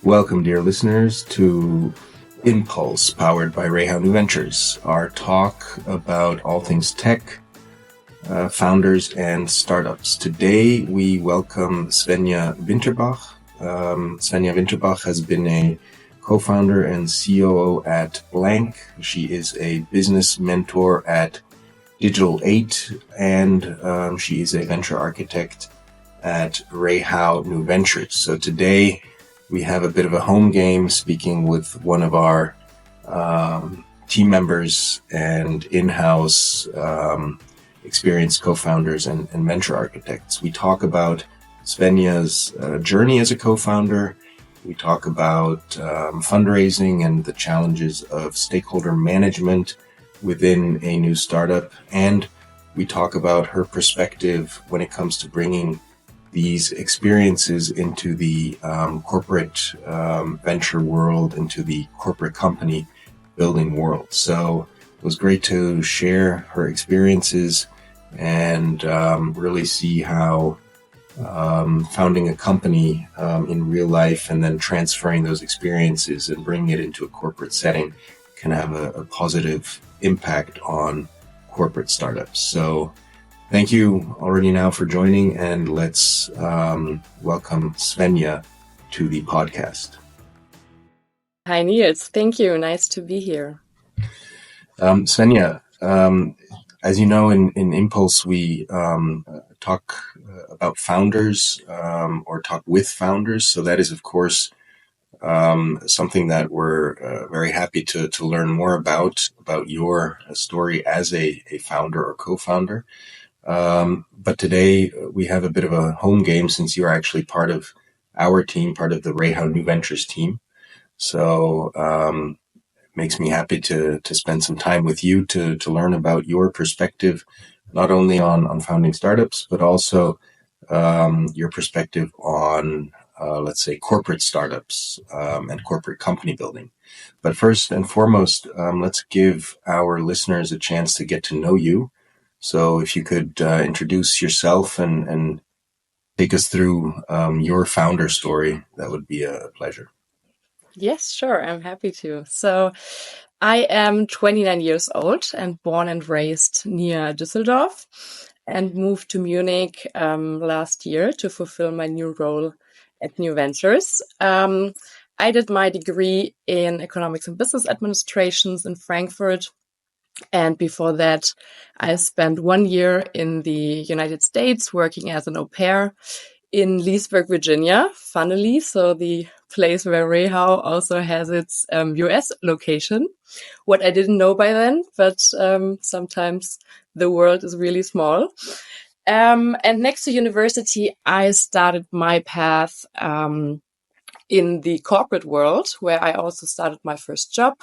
Welcome, dear listeners, to Impulse, powered by Rayhow New Ventures, our talk about all things tech, founders, and startups. Today, we welcome Svenja Winterbach. Svenja Winterbach has been a co-founder and COO at Blank. She is a business mentor at Digital 8, and she is a venture architect at Rayhow New Ventures. So today, we have a bit of a home game speaking with one of our team members and in-house experienced co-founders and venture architects. We talk about Svenja's journey as a co-founder. We talk about fundraising and the challenges of stakeholder management within a new startup. And we talk about her perspective when it comes to bringing these experiences into the corporate venture world, into the corporate company building world. So it was great to share her experiences and really see how founding a company in real life and then transferring those experiences and bringing it into a corporate setting can have a positive impact on corporate startups. So thank you already now for joining, and let's welcome Svenja to the podcast. Hi, Nils. Thank you. Nice to be here. Svenja, as you know, in Impulse, we talk about founders or talk with founders. So that is, of course, something that we're very happy to learn more about your story as a founder or co-founder. But today we have a bit of a home game since you're actually part of our team, part of the Rayhow New Ventures team. So it makes me happy to spend some time with you to learn about your perspective, not only on founding startups, but also your perspective on, let's say, corporate startups and corporate company building. But first and foremost, let's give our listeners a chance to get to know you. So if you could introduce yourself and take us through your founder story, that would be a pleasure. Yes, sure. I'm happy to. So I am 29 years old and born and raised near Düsseldorf and moved to Munich last year to fulfill my new role at New Ventures. I did my degree in economics and business administrations in Frankfurt. And before that, I spent 1 year in the United States working as an au pair in Leesburg, Virginia, funnily. So the place where Rayhow also has its US location. What I didn't know by then, but sometimes the world is really small. And next to university, I started my path in the corporate world, where I also started my first job.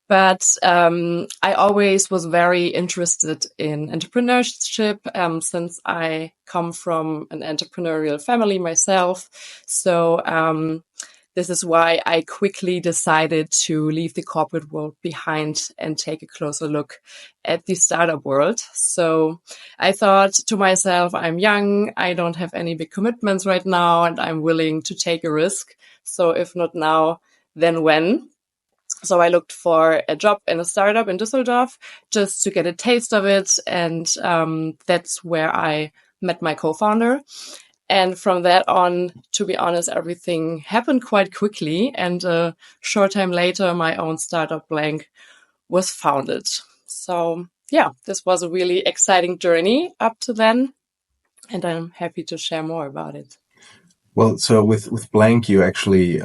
But I always was very interested in entrepreneurship since I come from an entrepreneurial family myself. So this is why I quickly decided to leave the corporate world behind and take a closer look at the startup world. So I thought to myself, I'm young, I don't have any big commitments right now, and I'm willing to take a risk. So if not now, then when? So I looked for a job in a startup in Düsseldorf just to get a taste of it. And that's where I met my co-founder. And from that on, to be honest, everything happened quite quickly. And a short time later, my own startup Blank was founded. So yeah, this was a really exciting journey up to then. And I'm happy to share more about it. Well, so with Blank, you actually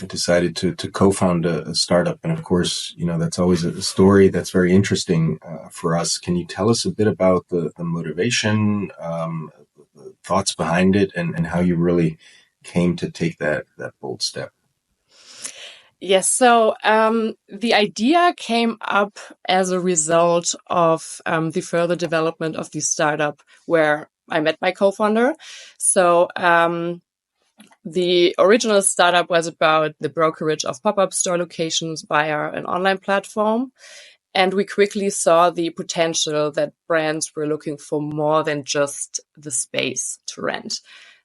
decided to co-found a startup. And of course, you know, that's always a story that's very interesting for us. Can you tell us a bit about the motivation, the thoughts behind it, and how you really came to take that bold step? Yes, so the idea came up as a result of the further development of the startup where I met my co-founder. So the original startup was about the brokerage of pop-up store locations via an online platform. And we quickly saw the potential that brands were looking for more than just the space to rent.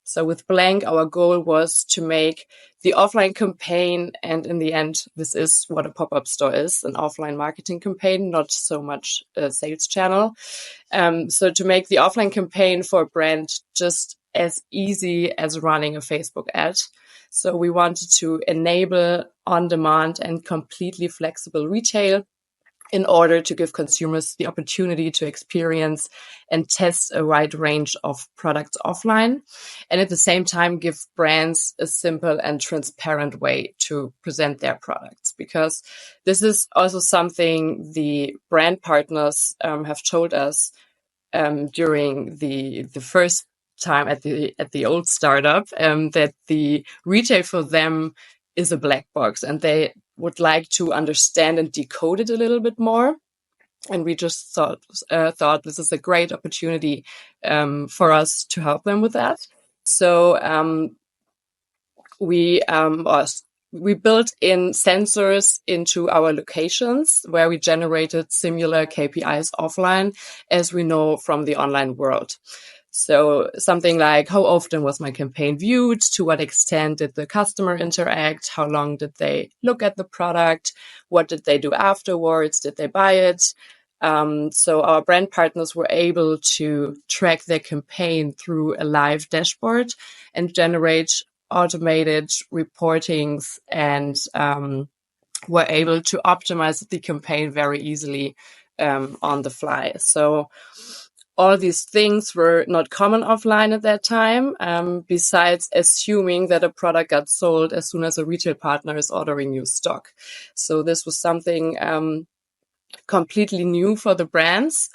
So with Blank, our goal was to make the offline campaign, and in the end, this is what a pop-up store is, an offline marketing campaign, not so much a sales channel. So to make the offline campaign for a brand just as easy as running a Facebook ad. So we wanted to enable on-demand and completely flexible retail in order to give consumers the opportunity to experience and test a wide range of products offline, and at the same time give brands a simple and transparent way to present their products. Because this is also something the brand partners have told us during the first time at the old startup, that the retail for them is a black box, and they would like to understand and decode it a little bit more. And we just thought this is a great opportunity for us to help them with that. So we built in sensors into our locations where we generated similar KPIs offline as we know from the online world. So something like, how often was my campaign viewed? To what extent did the customer interact? How long did they look at the product? What did they do afterwards? Did they buy it? So our brand partners were able to track their campaign through a live dashboard and generate automated reportings, and were able to optimize the campaign very easily on the fly. So all these things were not common offline at that time, besides assuming that a product got sold as soon as a retail partner is ordering new stock. So this was something completely new for the brands,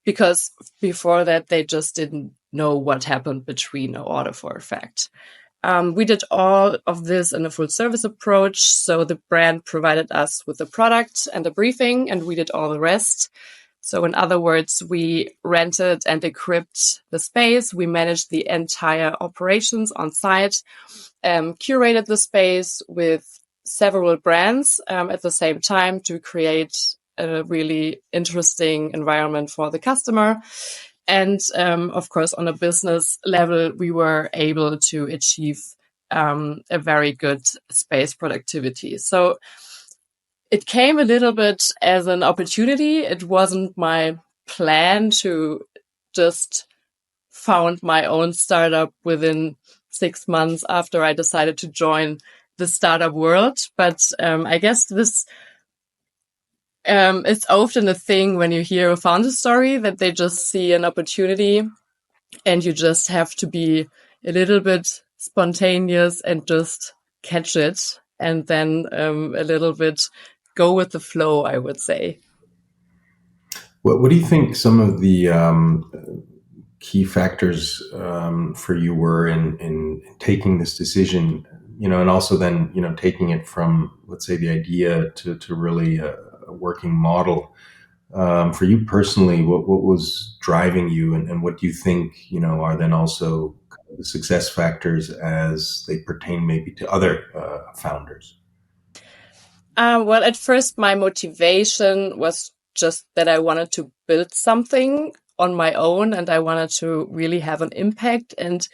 because before that, they just didn't know what happened between an order for a fact. We did all of this in a full service approach. So the brand provided us with a product and a briefing, and we did all the rest. So in other words, we rented and equipped the space. We managed the entire operations on site, curated the space with several brands at the same time to create a really interesting environment for the customer. And of course, on a business level, we were able to achieve a very good space productivity. So it came a little bit as an opportunity. It wasn't my plan to just found my own startup within 6 months after I decided to join the startup world. But I guess this it's often a thing when you hear a founder story that they just see an opportunity and you just have to be a little bit spontaneous and just catch it, and then a little bit go with the flow, I would say. What do you think some of the key factors for you were in taking this decision, and also then, taking it from, let's say, the idea to really a working model? For you personally, what was driving you, and what do you think, are then also the success factors as they pertain maybe to other founders? Well, at first, my motivation was just that I wanted to build something on my own and I wanted to really have an impact. And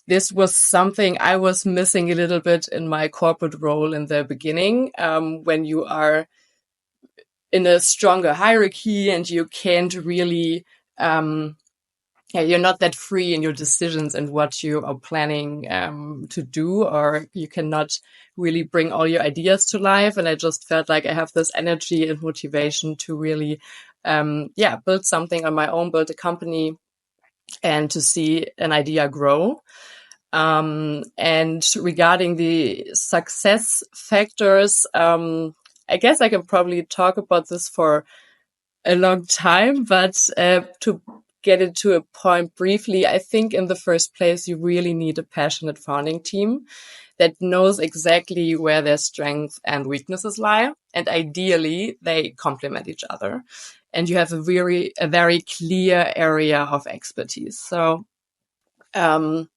this was something I was missing a little bit in my corporate role in the beginning, when you are in a stronger hierarchy and you can't really, you're not that free in your decisions and what you are planning to do, or you cannot really bring all your ideas to life. And I just felt like I have this energy and motivation to really, build something on my own, build a company, and to see an idea grow. And regarding the success factors, I guess I can probably talk about this for a long time, but to get it to a point briefly, I think in the first place, you really need a passionate founding team that knows exactly where their strengths and weaknesses lie. And ideally, they complement each other. And you have a very clear area of expertise. So then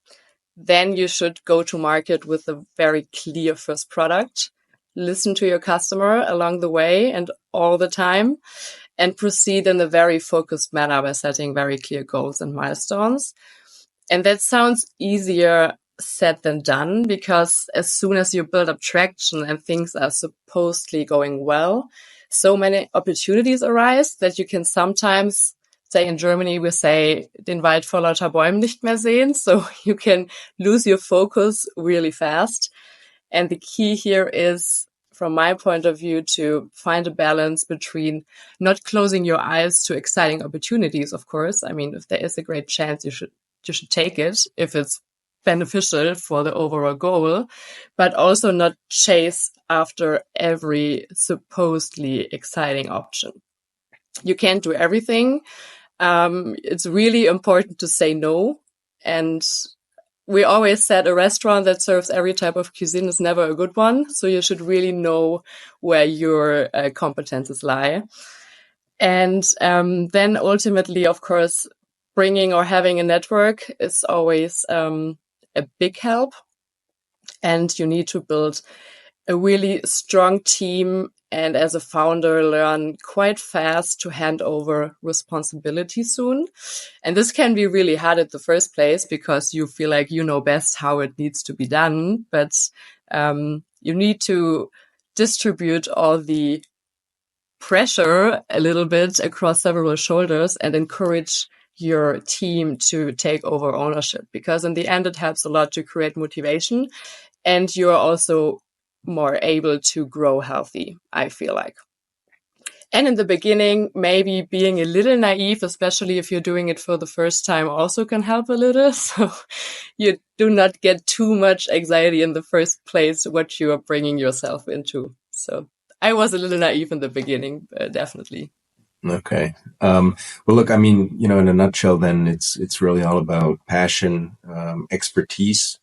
you should go to market with a very clear first product, listen to your customer along the way and all the time, and proceed in a very focused manner by setting very clear goals and milestones. And that sounds easier said than done, because as soon as you build up traction and things are supposedly going well, so many opportunities arise that you can sometimes say, in Germany, we say, den Wald vor lauter Bäumen nicht mehr sehen. So you can lose your focus really fast. And the key here is, from my point of view, to find a balance between not closing your eyes to exciting opportunities, of course. I mean, if there is a great chance, you should take it if it's beneficial for the overall goal, but also not chase after every supposedly exciting option. You can't do everything. It's really important to say no. And we always said a restaurant that serves every type of cuisine is never a good one. So you should really know where your competences lie. And then ultimately, of course, bringing or having a network is always a big help. And you need to build a really strong team, and as a founder, learn quite fast to hand over responsibility soon. And this can be really hard at the first place, because you feel like you know best how it needs to be done. But you need to distribute all the pressure a little bit across several shoulders and encourage your team to take over ownership, because in the end, it helps a lot to create motivation, and you're also more able to grow healthy, I feel like. And in the beginning, maybe being a little naive, especially if you're doing it for the first time, also can help a little. So you do not get too much anxiety in the first place, what you are bringing yourself into. So I was a little naive in the beginning, definitely. Okay. Well, look, I mean, in a nutshell, then it's really all about passion, expertise,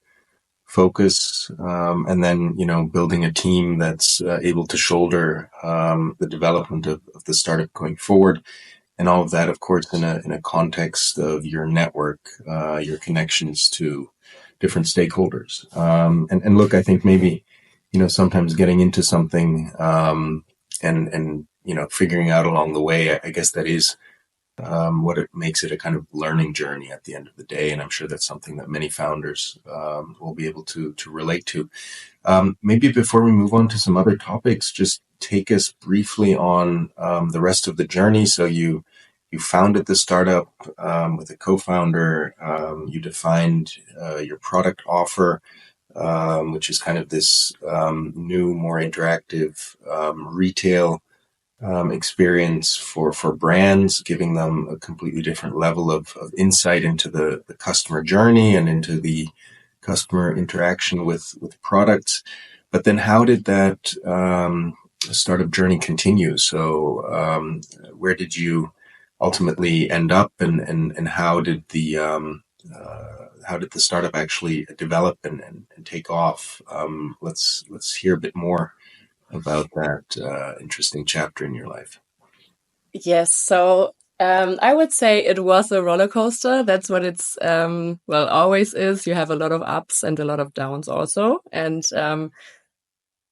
focus, and then, building a team that's able to shoulder the development of the startup going forward. And all of that, of course, in a context of your network, your connections to different stakeholders. And look, I think maybe, sometimes getting into something and figuring out along the way, I guess that is what it makes it a kind of learning journey at the end of the day. And I'm sure that's something that many founders will be able to relate to. Maybe before we move on to some other topics, just take us briefly on the rest of the journey. So you founded the startup with a co-founder. You defined your product offer, which is kind of this new, more interactive retail experience for brands, giving them a completely different level of insight into the customer journey and into the customer interaction with products. But then how did that startup journey continue? So where did you ultimately end up, and how did the startup actually develop and take off? Let's hear a bit more about that interesting chapter in your life. Yes. So I would say it was a roller coaster. That's what it's, always is. You have a lot of ups and a lot of downs also. And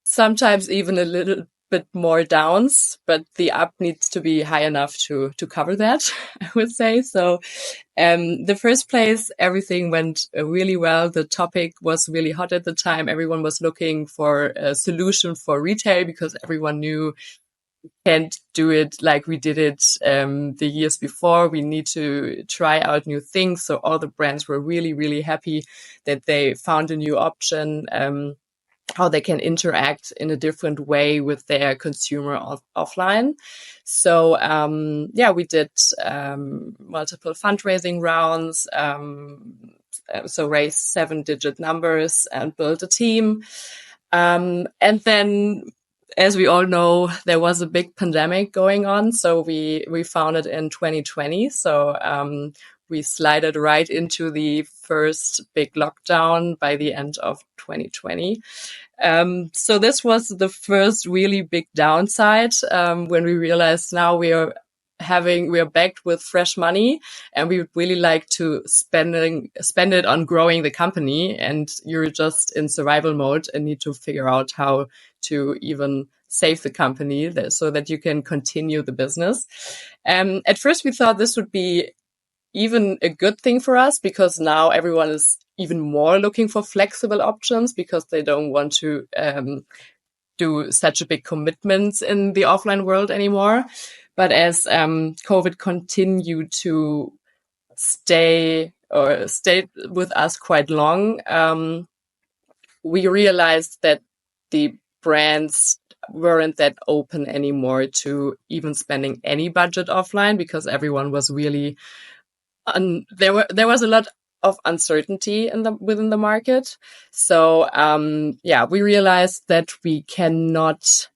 sometimes even a little bit more downs, but the up needs to be high enough to cover that, I would say. So the first place, everything went really well. The topic was really hot at the time. Everyone was looking for a solution for retail, because everyone knew can't do it like we did it the years before. We need to try out new things. So all the brands were really, really happy that they found a new option, how they can interact in a different way with their consumer offline. So we did multiple fundraising rounds, so raised 7-digit numbers and built a team. And then, as we all know, there was a big pandemic going on. So we founded in 2020. So we slided right into the first big lockdown by the end of 2020. So this was the first really big downside, when we realized now we are backed with fresh money, and we would really like to spend it on growing the company, and you're just in survival mode and need to figure out how to even save the company so that you can continue the business. At first we thought this would be even a good thing for us, because now everyone is even more looking for flexible options because they don't want to do such a big commitments in the offline world anymore. But as COVID continued to stay with us quite long, we realized that the brands weren't that open anymore to even spending any budget offline, because everyone was really there was a lot of uncertainty within the market. So we realized that we cannot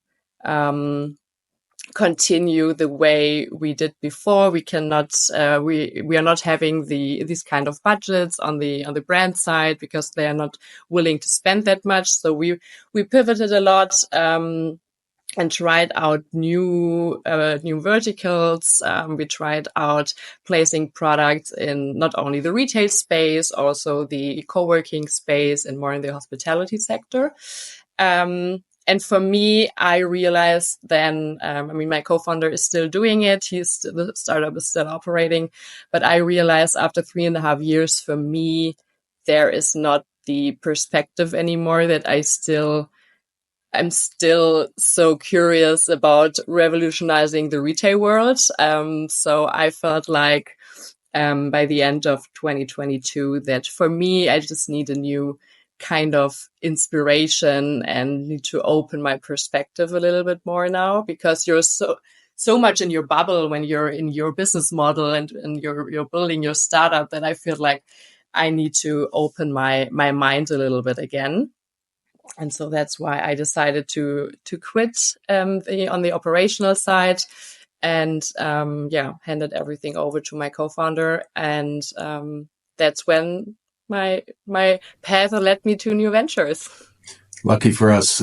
continue the way we did before. We cannot we are not having these kind of budgets on the brand side, because they are not willing to spend that much. So we pivoted a lot and tried out new verticals. We tried out placing products in not only the retail space, also the co-working space, and more in the hospitality sector. And for me, I realized then, my co-founder is still doing it. The startup is still operating, but I realized after 3.5 years, for me, there is not the perspective anymore that I'm still so curious about revolutionizing the retail world. So I felt like by the end of 2022 that for me, I just need a new kind of inspiration and need to open my perspective a little bit more now, because you're so much in your bubble when you're in your business model and you're building your startup, that I feel like I need to open my mind a little bit again. And so that's why I decided to quit on the operational side, and handed everything over to my co-founder. And that's when my path led me to new ventures. Lucky for us,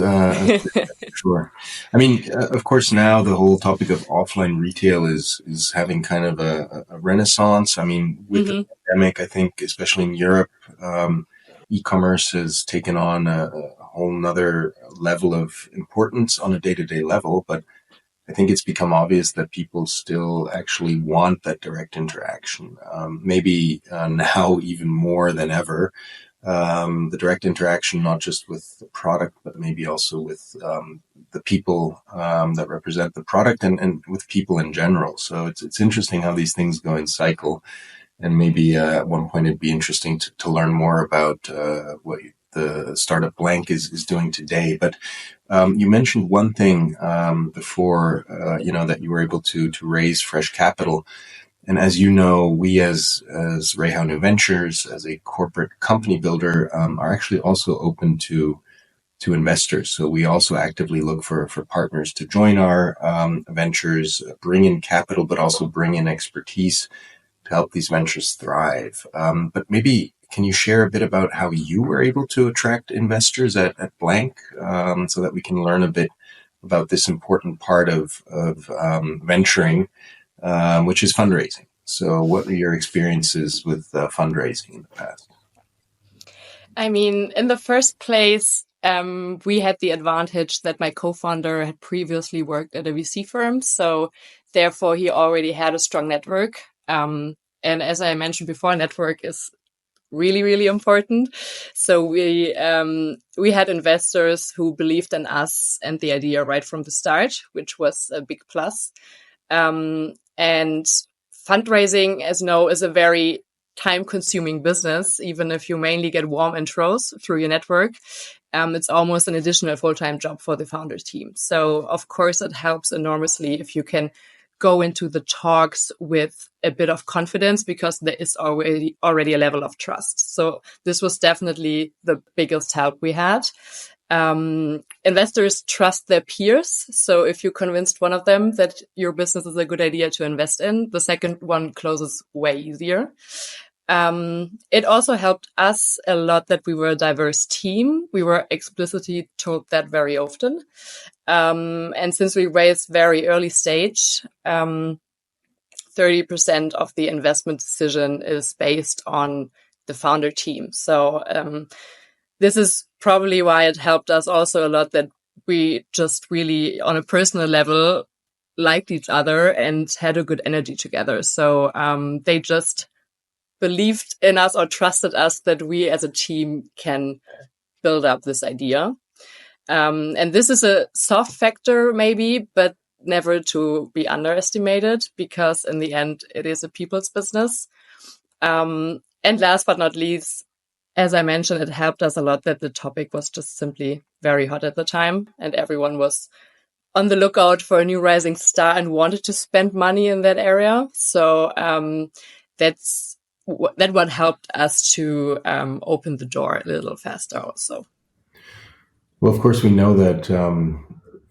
sure. I mean, of course, now the whole topic of offline retail is having kind of a renaissance. I mean, with the pandemic, I think, especially in Europe, e-commerce has taken on a whole nother level of importance on a day-to-day level. But I think it's become obvious that people still actually want that direct interaction. Maybe now even more than ever. The direct interaction, not just with the product, but maybe also with the people that represent the product, and with people in general. So it's interesting how these things go in cycle. And maybe at one point it'd be interesting to learn more about what the startup Blank is doing today. But you mentioned one thing before, that you were able to raise fresh capital. And as you know, we as Reha New Ventures, as a corporate company builder, are actually also open to investors. So we also actively look for partners to join our ventures, bring in capital, but also bring in expertise to help these ventures thrive. But maybe can you share a bit about how you were able to attract investors at Blank, so that we can learn a bit about this important part of venturing, which is fundraising. So what are your experiences with fundraising in the past? I mean, in the first place, we had the advantage that my co-founder had previously worked at a VC firm. So therefore, he already had a strong network. And as I mentioned before, network is really, really important. So we had investors who believed in us and the idea right from the start, which was a big plus. And fundraising, as you know, is a very time-consuming business. Even if you mainly get warm intros through your network, it's almost an additional full-time job for the founders team. So of course, it helps enormously if you can go into the talks with a bit of confidence, because there is already a level of trust. So this was definitely the biggest help we had. Investors trust their peers. So if you convinced one of them that your business is a good idea to invest in, the second one closes way easier. It also helped us a lot that we were a diverse team. We were explicitly told that very often. And since we raised very early stage, 30% of the investment decision is based on the founder team. So this is probably why it helped us also a lot that we just really, on a personal level, liked each other and had a good energy together. So they just believed in us or trusted us that we as a team can build up this idea. And this is a soft factor maybe, but never to be underestimated, because in the end, it is a people's business. And last but not least, as I mentioned, it helped us a lot that the topic was just simply very hot at the time, and everyone was on the lookout for a new rising star and wanted to spend money in that area. So that what helped us to open the door a little faster also. Well, of course, we know that,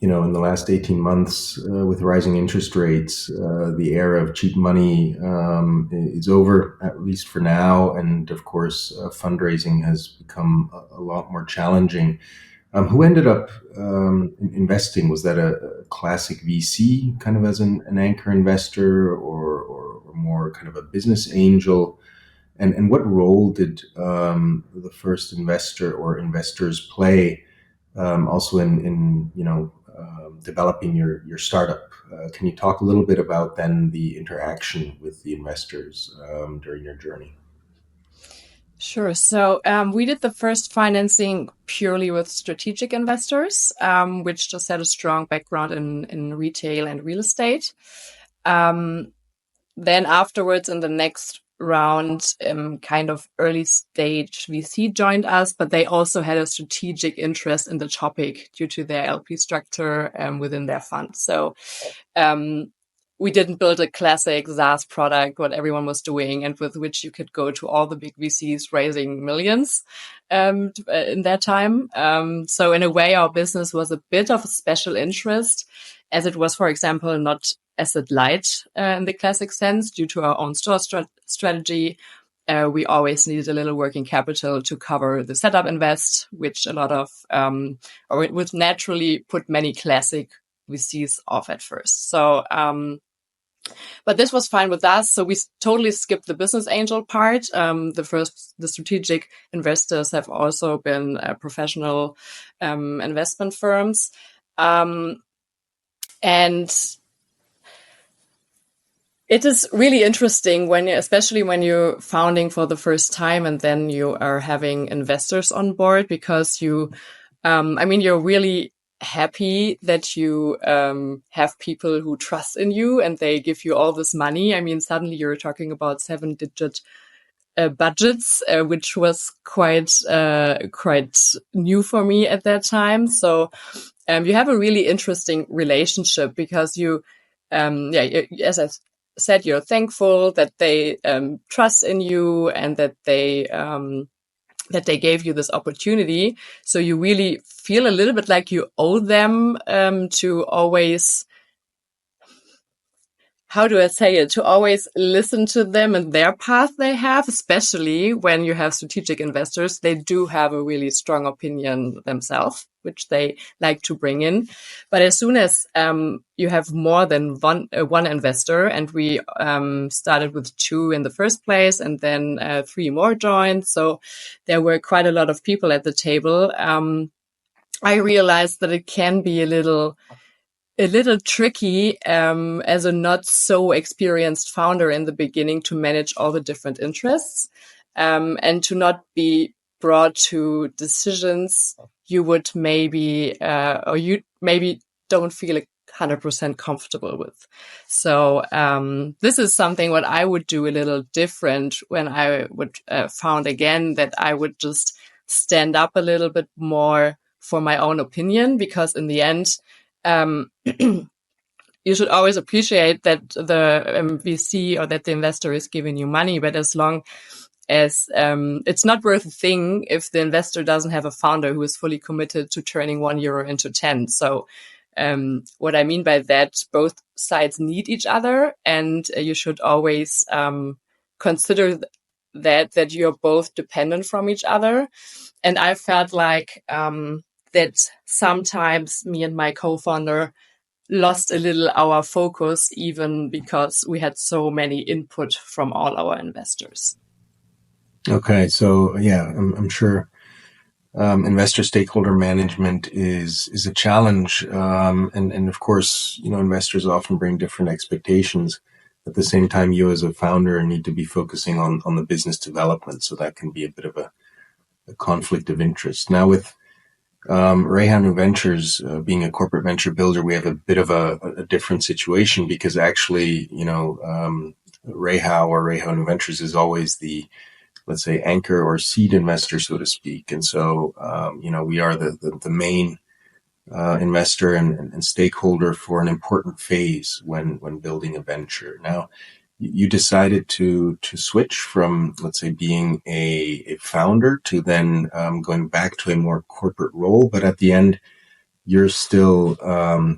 in the last 18 months, with rising interest rates, the era of cheap money is over, at least for now. And of course, fundraising has become a lot more challenging. Who ended up investing? Was that a classic VC kind of as an anchor investor, or more kind of a business angel? And what role did the first investor or investors play also in developing your startup? Can you talk a little bit about then the interaction with the investors during your journey? Sure. So we did the first financing purely with strategic investors, which just had a strong background in retail and real estate. Then afterwards, in the next round, kind of early stage VC joined us, but they also had a strategic interest in the topic due to their LP structure within their fund. So we didn't build a classic SaaS product, what everyone was doing, and with which you could go to all the big VCs raising millions in that time. So in a way, our business was a bit of a special interest, as it was, for example, not asset light in the classic sense due to our own store strategy. We always needed a little working capital to cover the setup invest, which a lot of, or it would naturally put many classic VCs off at first. So, but this was fine with us. So we totally skipped the business angel part. The strategic investors have also been professional investment firms. And it is really interesting especially when you're founding for the first time and then you are having investors on board, because you're really happy that you have people who trust in you and they give you all this money. I mean, suddenly you're talking about 7-digit budgets, which was quite new for me at that time. So you have a really interesting relationship, because you, as I said, you're thankful that they trust in you and that they gave you this opportunity. So you really feel a little bit like you owe them to always, how do I say it, to always listen to them and their path they have, especially when you have strategic investors. They do have a really strong opinion themselves, which they like to bring in. But as soon as you have more than one investor, and we started with 2 in the first place, and then 3 more joined, so there were quite a lot of people at the table. I realized that it can be a little tricky as a not so experienced founder in the beginning to manage all the different interests and to not be brought to decisions you would maybe or you maybe don't feel 100% comfortable with. So this is something what I would do a little different when I would found again, that I would just stand up a little bit more for my own opinion, because in the end, you should always appreciate that the VC or that the investor is giving you money, but as long as it's not worth a thing if the investor doesn't have a founder who is fully committed to turning €1 into 10. So what I mean by that, both sides need each other, and you should always consider that you're both dependent from each other. And I felt like that sometimes me and my co-founder lost a little our focus, even because we had so many input from all our investors. Okay, so yeah, I'm sure investor stakeholder management is a challenge, and of course, investors often bring different expectations. At the same time, you as a founder need to be focusing on the business development. So that can be a bit of a conflict of interest. Now with Rayhan Ventures being a corporate venture builder, we have a bit of a different situation because actually, Rayhan Ventures is always the, let's say, anchor or seed investor, so to speak. And so, we are the main investor and stakeholder for an important phase when building a venture. Now, you decided to switch from, let's say, being a founder to then going back to a more corporate role, but at the end, you're still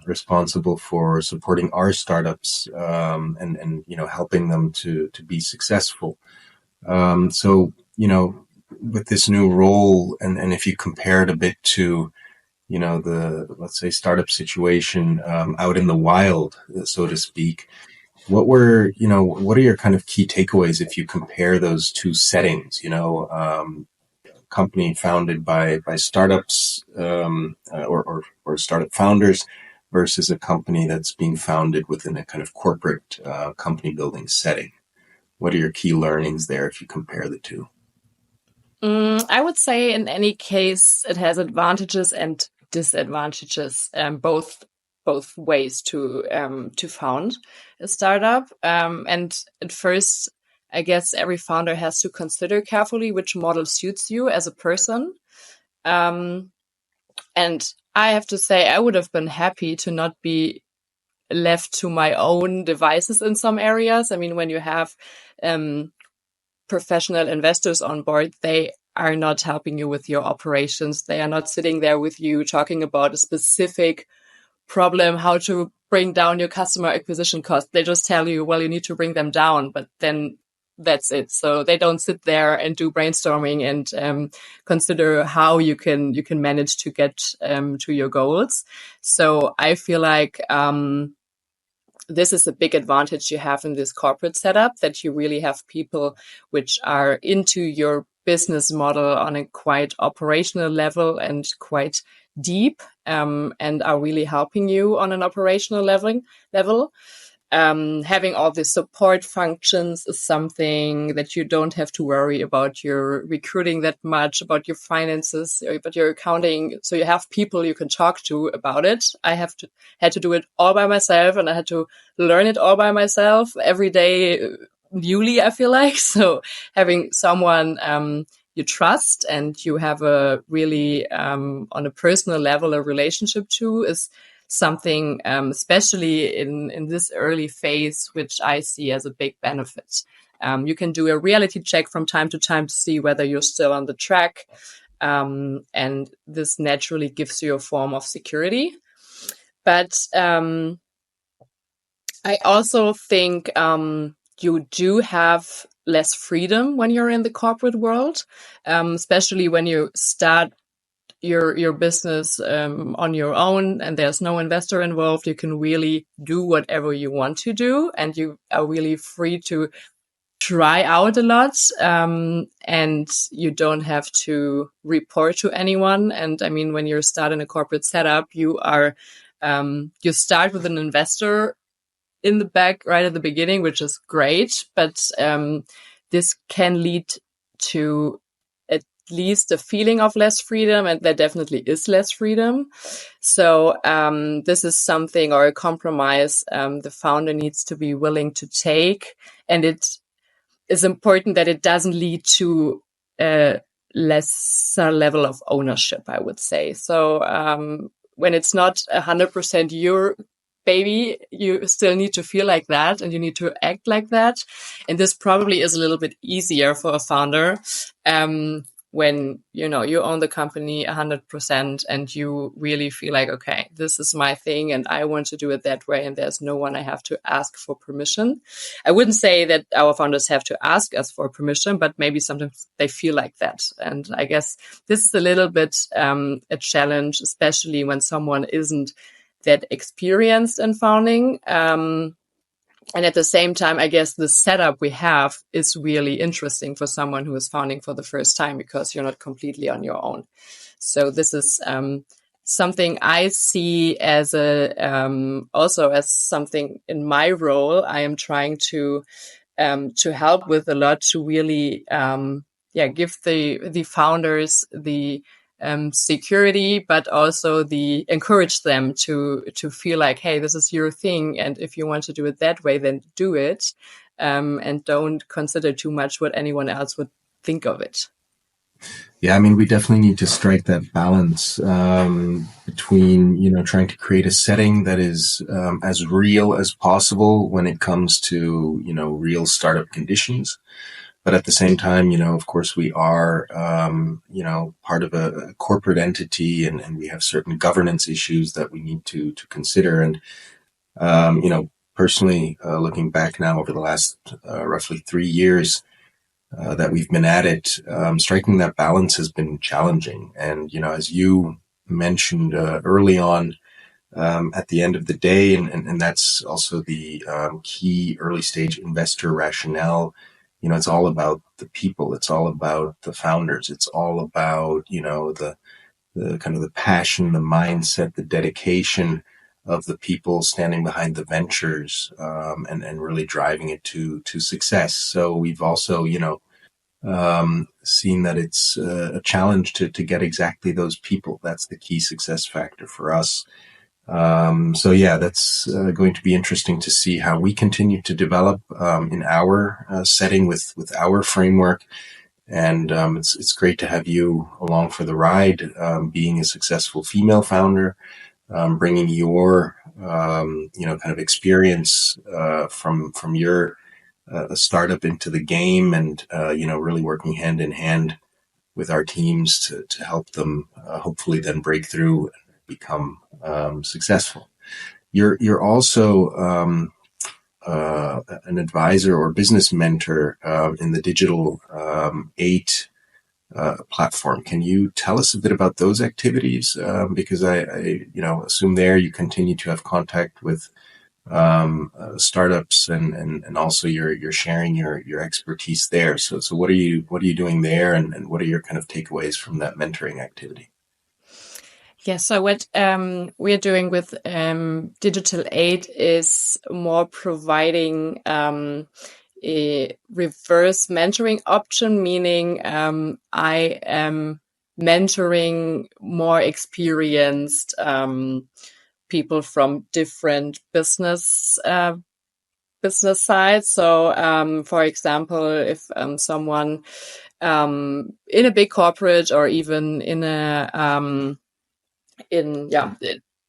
responsible for supporting our startups and helping them to be successful. So with this new role, and if you compare it a bit to the, let's say, startup situation out in the wild, so to speak, what are your kind of key takeaways if you compare those two settings? Company founded by startups or startup founders versus a company that's being founded within a kind of corporate company building setting. What are your key learnings there if you compare the two? I would say in any case, it has advantages and disadvantages, both ways to found a startup. And at first, I guess every founder has to consider carefully which model suits you as a person. And I have to say, I would have been happy to not be left to my own devices in some areas. I mean, when you have professional investors on board, they are not helping you with your operations. They are not sitting there with you talking about a specific problem, how to bring down your customer acquisition cost. They just tell you, well, you need to bring them down, but then that's it. So they don't sit there and do brainstorming and consider how you can manage to get to your goals. So I feel like this is a big advantage you have in this corporate setup, that you really have people which are into your business model on a quite operational level and quite deep, and are really helping you on an operational level. Having all the support functions is something that you don't have to worry about your recruiting that much, about your finances, about your accounting. So you have people you can talk to about it. I had to do it all by myself, and I had to learn it all by myself every day newly, I feel like. So having someone you trust and you have a really on a personal level a relationship to is something, especially in this early phase, which I see as a big benefit. You can do a reality check from time to time to see whether you're still on the track. And this naturally gives you a form of security. But I also think you do have less freedom when you're in the corporate world, especially when you start your business on your own and there's no investor involved. You can really do whatever you want to do, and you are really free to try out a lot, and you don't have to report to anyone. And I mean, when you start in a corporate setup, you start with an investor in the back right at the beginning, which is great, but this can lead to at least a feeling of less freedom, and there definitely is less freedom. So this is something, or a compromise, the founder needs to be willing to take, and it is important that it doesn't lead to a lesser level of ownership, I would say. So when it's not 100% your baby, you still need to feel like that, and you need to act like that. And this probably is a little bit easier for a founder when you own the company 100% and you really feel like, okay, this is my thing and I want to do it that way, and there's no one I have to ask for permission. I wouldn't say that our founders have to ask us for permission, but maybe sometimes they feel like that. And I guess this is a little bit a challenge, especially when someone isn't that experienced in founding. And at the same time, I guess the setup we have is really interesting for someone who is founding for the first time, because you're not completely on your own. So this is something I see as also as something in my role. I am trying to help with a lot to really, give the founders the security, but also encourage them to feel like, hey, this is your thing, and if you want to do it that way, then do it, and don't consider too much what anyone else would think of it. Yeah, I mean, we definitely need to strike that balance between, trying to create a setting that is as real as possible when it comes to, real startup conditions. But at the same time, of course, we are, part of a corporate entity, and we have certain governance issues that we need to consider. And, personally, looking back now over the last roughly 3 years, that we've been at it, striking that balance has been challenging. And, as you mentioned early on, at the end of the day, and that's also the key early stage investor rationale, it's all about the people. It's all about the founders. It's all about, the kind of the passion, the mindset, the dedication of the people standing behind the ventures, and really driving it to success. So we've also, seen that it's a challenge to get exactly those people. That's the key success factor for us. So yeah, that's going to be interesting to see how we continue to develop in our setting with our framework. And it's great to have you along for the ride, being a successful female founder, bringing your kind of experience from your startup into the game, and really working hand in hand with our teams to help them hopefully then break through and become successful. You're also an advisor or business mentor in the Digital 8 platform. Can you tell us a bit about those activities? Because I assume there you continue to have contact with startups, and also you're sharing your expertise there. So what are you doing there, and what are your kind of takeaways from that mentoring activity? Yeah, so what we're doing with Digital 8 is more providing a reverse mentoring option, meaning I am mentoring more experienced people from different business sides. So, for example, if someone in a big corporate, or even in a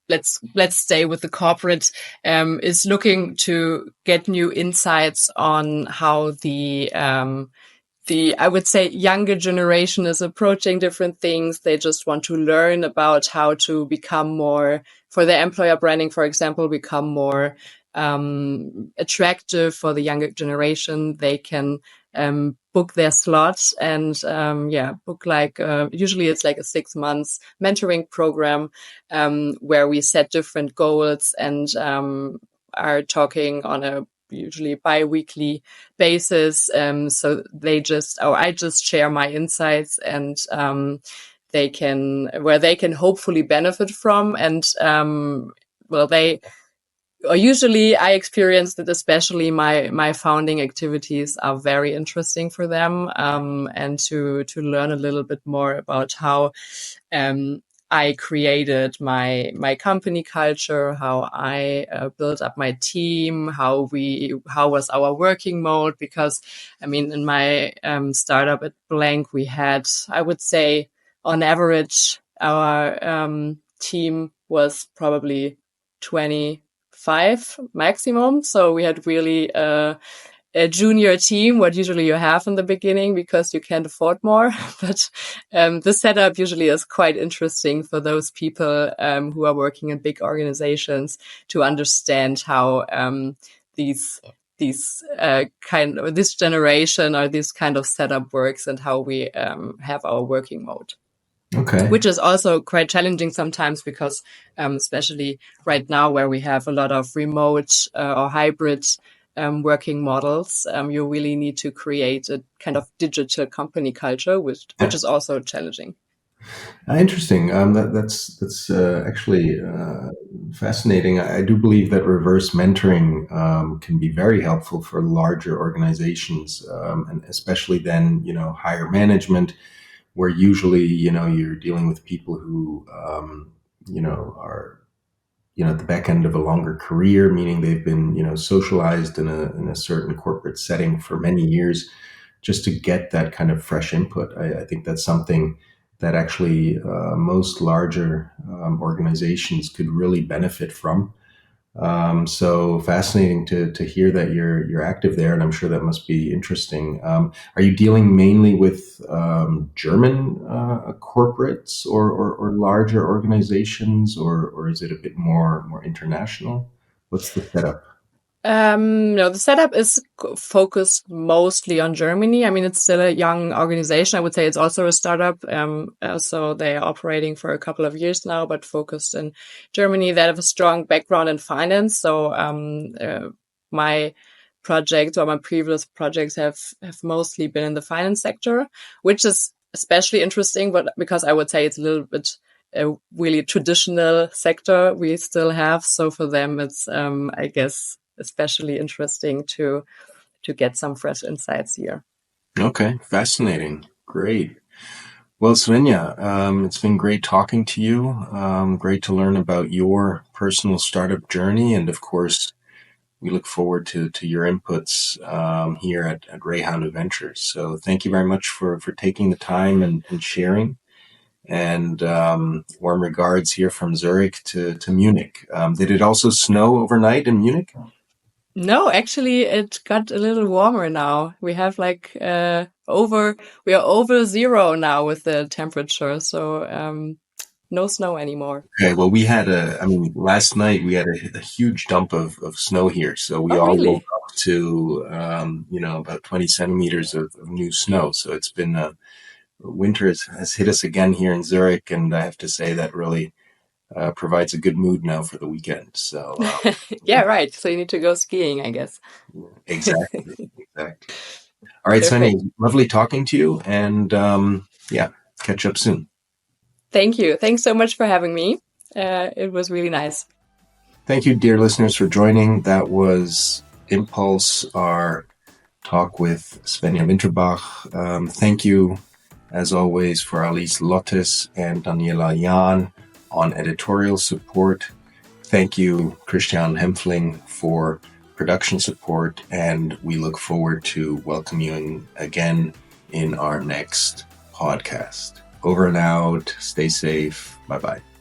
let's stay with the corporate, is looking to get new insights on how the I would say younger generation is approaching different things. They just want to learn about how to become more, for their employer branding, for example, become more attractive for the younger generation. They can book their slots and book usually it's like a 6 months mentoring program where we set different goals and are talking on a usually bi-weekly basis. So I just share my insights, and they can hopefully benefit from. And usually I experience that especially my founding activities are very interesting for them, and to learn a little bit more about how I created my company culture, how I built up my team, how was our working mode. Because I mean, in my startup at Blank, we had, I would say, on average, our team was probably 25 maximum. So we had really a junior team, what usually you have in the beginning because you can't afford more. But the setup usually is quite interesting for those people who are working in big organizations to understand how this generation or this kind of setup works, and how we have our working mode. Okay. Which is also quite challenging sometimes because, especially right now where we have a lot of remote or hybrid working models, you really need to create a kind of digital company culture, which is also challenging. Interesting. That's actually fascinating. I do believe that reverse mentoring can be very helpful for larger organizations, and especially then, higher management, where usually, you're dealing with people who, are, at the back end of a longer career, meaning they've been, socialized in a certain corporate setting for many years, just to get that kind of fresh input. I think that's something that actually most larger organizations could really benefit from. So fascinating to hear that you're active there, and I'm sure that must be interesting. Are you dealing mainly with German corporates or larger organizations, or is it a bit more international? What's the setup? No, the setup is focused mostly on Germany. I mean, it's still a young organization. I would say it's also a startup. So they are operating for a couple of years now, but focused in Germany. They have a strong background in finance. So, my projects or my previous projects have mostly been in the finance sector, which is especially interesting, but because I would say it's a little bit a really traditional sector we still have. So for them, it's, I guess, especially interesting to get some fresh insights here. Okay, fascinating. Great. Well, Svenja, it's been great talking to you. Great to learn about your personal startup journey. And of course, we look forward to your inputs here at Rayhound Adventures. So thank you very much for taking the time and sharing. And warm regards here from Zurich to Munich. Did it also snow overnight in Munich? No, actually, it got a little warmer now. We have like we are over zero now with the temperature, so no snow anymore. Okay, well, last night we had a huge dump of snow here. So we Oh, all woke really? up to, about 20 centimeters of new snow. So it's been, winter has hit us again here in Zurich. And I have to say that really provides a good mood now for the weekend. So, Yeah, right. So you need to go skiing, I guess. exactly, exactly. All right, Svenja, Perfect. lovely talking to you. And yeah, catch up soon. Thank you. Thanks so much for having me. It was really nice. Thank you, dear listeners, for joining. That was Impulse, our talk with Svenja Winterbach. Thank you, as always, for Alice Lottes and Daniela Jahn on editorial support. Thank you, Christian Hempfling, for production support, and we look forward to welcoming you again in our next podcast. Over and out. Stay safe. Bye bye.